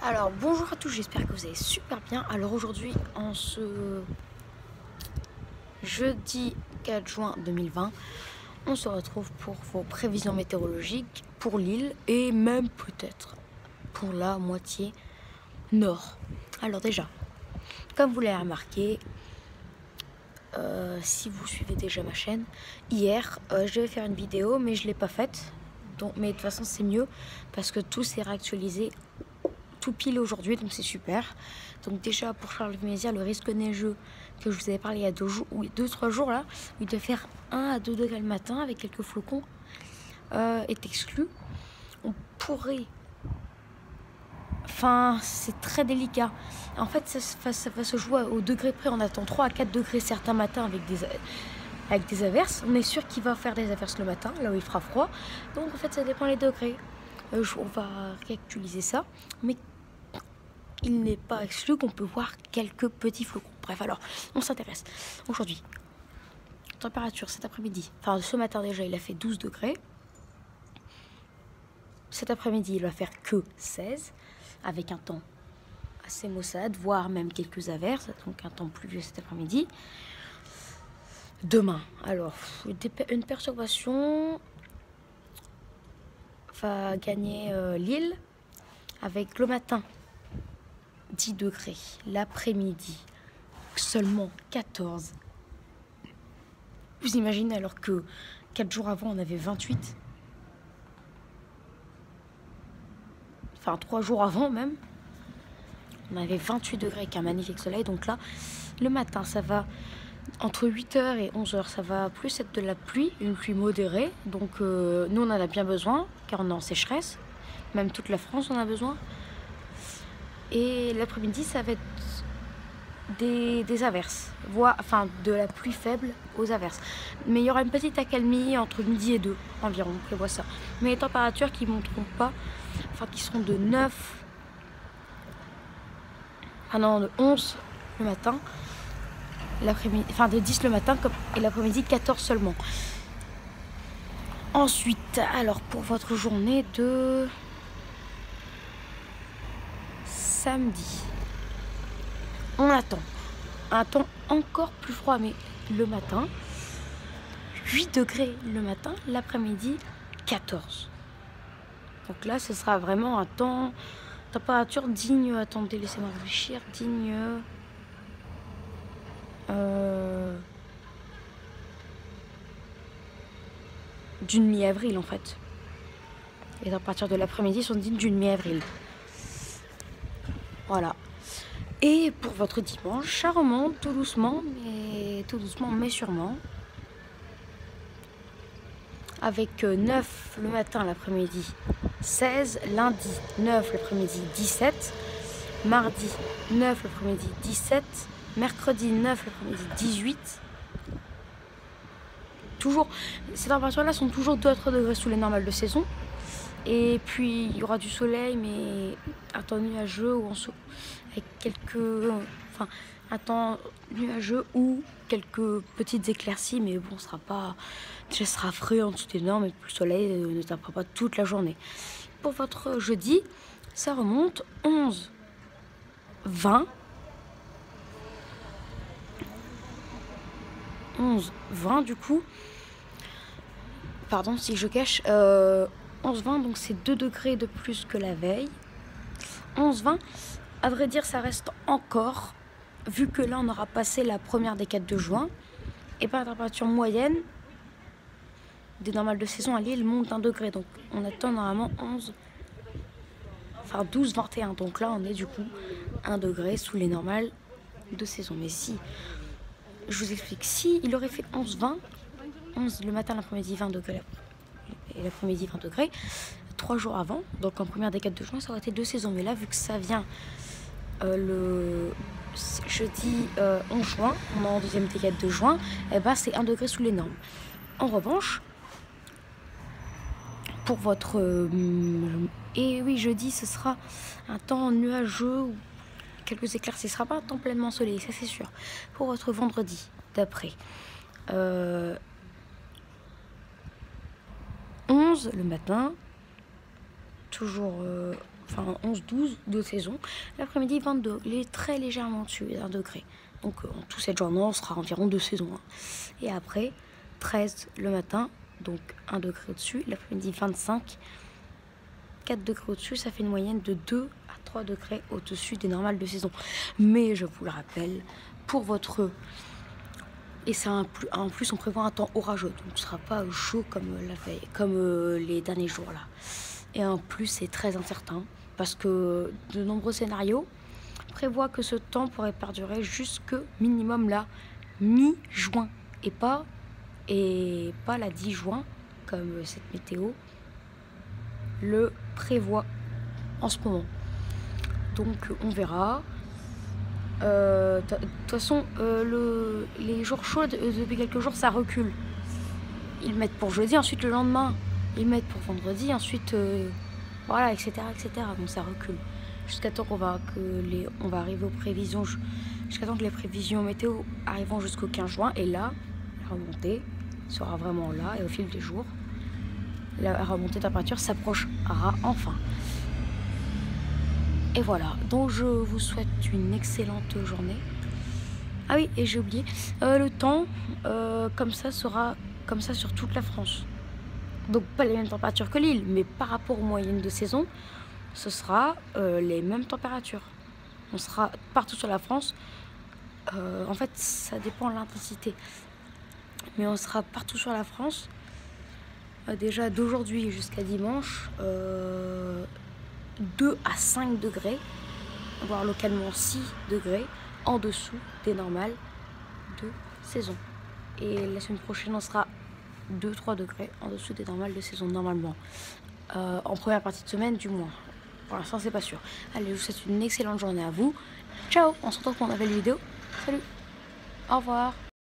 Alors bonjour à tous, j'espère que vous allez super bien. Alors aujourd'hui, en ce jeudi 4 juin 2020, on se retrouve pour vos prévisions météorologiques pour l'île et même peut-être pour la moitié nord. Alors déjà, comme vous l'avez remarqué, si vous suivez déjà ma chaîne, hier je devais faire une vidéo mais je ne l'ai pas faite. Mais de toute façon c'est mieux parce que tout s'est réactualisé tout pile aujourd'hui, donc c'est super. Donc déjà pour Charles-Mézières, le risque neigeux que je vous avais parlé il y a 2-3 jours là, il doit faire 1 à 2 degrés le matin avec quelques flocons, est exclu. On pourrait, enfin c'est très délicat. En fait ça va se jouer au degré près. On attend 3 à 4 degrés certains matins avec des averses. On est sûr qu'il va faire des averses le matin, là où il fera froid. Donc en fait ça dépend des degrés. On va réactualiser ça, mais il n'est pas exclu qu'on peut voir quelques petits flocons. Bref, alors, on s'intéresse. Aujourd'hui, température cet après-midi, enfin ce matin déjà, il a fait 12 degrés. Cet après-midi, il va faire que 16, avec un temps assez maussade, voire même quelques averses, donc un temps pluvieux cet après-midi. Demain, alors, une perturbation va gagner l'île, avec le matin 10 degrés, l'après-midi seulement 14. Vous imaginez, alors que 4 jours avant on avait 28, enfin 3 jours avant même, on avait 28 degrés avec un magnifique soleil. Donc là, le matin ça va, entre 8h et 11h, ça va plus être de la pluie, une pluie modérée. Donc nous on en a bien besoin, car on est en sécheresse, même toute la France en a besoin. Et l'après-midi ça va être des averses, enfin de la pluie faible aux averses. Mais il y aura une petite accalmie entre midi et 2 environ, on prévoit ça. Mais les températures qui ne monteront pas, enfin qui seront de 9, de 11 le matin, l'après-midi, enfin de 10 le matin et l'après-midi 14 seulement. Ensuite, alors pour votre journée de samedi, on attend un temps encore plus froid, mais le matin 8 degrés le matin, l'après-midi 14. Donc là ce sera vraiment un temps, température digne, attendez laissez-moi réfléchir, digne d'une mi-avril en fait. Les températures de l'après-midi sont dignes d'une mi-avril. Voilà. Et pour votre dimanche, ça remonte tout doucement mais sûrement. Avec 9 le matin, l'après-midi 16, lundi 9 l'après-midi 17, mardi 9 l'après-midi 17, mercredi 9 l'après-midi 18. Toujours, ces températures-là sont toujours 2 à 3 degrés sous les normales de saison. Et puis il y aura du soleil, mais un temps nuageux avec un temps nuageux ou quelques petites éclaircies, mais bon, ça sera frais en dessous des normes et le soleil ne tapera pas toute la journée. Pour votre jeudi, ça remonte 11, 20, 11, 20 du coup. Pardon si je cache. 11-20, donc c'est 2 degrés de plus que la veille. 11-20, à vrai dire, ça reste encore, vu que là on aura passé la première décade de juin, et par la température moyenne des normales de saison à Lille monte d'1 degré. Donc on attend normalement 12-21. Donc là on est du coup 1 degré sous les normales de saison. Mais si, je vous explique, si il aurait fait 11-20, 11 le matin, l'après-midi 20 degrés, et l'après-midi 20 degrés, 3 jours avant, donc en première décade de juin, ça aurait été 2 saisons. Mais là, vu que ça vient le jeudi 11 juin, on est en deuxième décade de juin, et ben c'est 1 degré sous les normes. En revanche, pour votre... et oui, jeudi, ce sera un temps nuageux, ou quelques éclaircies, ce sera pas un temps pleinement ensoleillé, ça c'est sûr. Pour votre vendredi, d'après... 11 le matin, toujours enfin 11-12 de saison. L'après-midi, 22, il est très légèrement au-dessus d'1 degré. Donc en tout cette journée, on sera environ 2 saisons. Hein. Et après, 13 le matin, donc 1 degré au-dessus. L'après-midi, 25, 4 degrés au-dessus. Ça fait une moyenne de 2 à 3 degrés au-dessus des normales de saison. Mais je vous le rappelle, pour votre... Et ça en plus, on prévoit un temps orageux. Donc ce ne sera pas chaud comme la veille, comme les derniers jours là. Et en plus, c'est très incertain. Parce que de nombreux scénarios prévoit que ce temps pourrait perdurer jusque minimum la mi-juin et pas la 10 juin comme cette météo le prévoit en ce moment. Donc on verra. De toute façon, les jours chauds depuis quelques jours ça recule. Ils mettent pour jeudi, ensuite le lendemain ils mettent pour vendredi, ensuite voilà, etc., etc. Donc ça recule. Jusqu'à temps on va arriver aux prévisions, jusqu'à temps que les prévisions météo arriveront jusqu'au 15 juin. Et là, la remontée sera vraiment là. Et au fil des jours, la remontée de température s'approchera enfin. Et voilà, donc je vous souhaite une excellente journée. Ah oui, et j'ai oublié, le temps, comme ça, sera comme ça sur toute la France. Donc pas les mêmes températures que l'île, mais par rapport aux moyennes de saison, ce sera les mêmes températures. On sera partout sur la France. En fait, ça dépend de l'intensité. Mais on sera partout sur la France. Déjà d'aujourd'hui jusqu'à dimanche, 2 à 5 degrés, voire localement 6 degrés, en dessous des normales de saison. Et la semaine prochaine, on sera 2-3 degrés en dessous des normales de saison, normalement. En première partie de semaine, du moins. Pour l'instant, c'est pas sûr. Allez, je vous souhaite une excellente journée à vous. Ciao, on se retrouve pour une nouvelle vidéo. Salut, au revoir.